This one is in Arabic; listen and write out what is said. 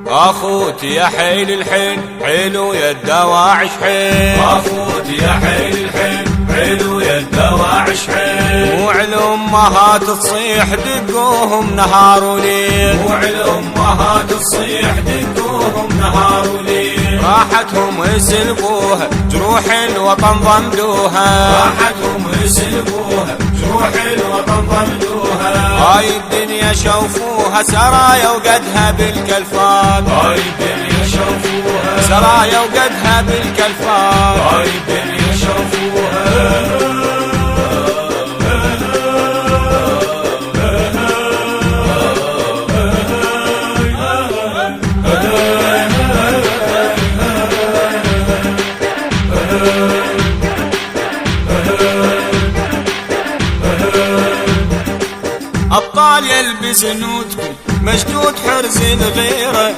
اخوتي يا حيل الحين حلو يا الدواعش حيل، اخوتي يا حيل الحين حلو يا الدواعش حيل، وعلى امهات تصيح دقوهم نهار وليل، وعلى الامهات تصيح دقوهم نهار وليل، راحتهم يسلبوها جروح الوطن ضمدوها، راحتهم يسلبوها جروح الوطن ضمدوها، هاي الدنيا شوفوها سرايا وقدها بالكلفات، هاي الدنيا شوفوها سرايا وقدها بالكلفات، هاي الدنيا شوفوها. أبطال يلبس نوتكم مشدود حرز الغيرة.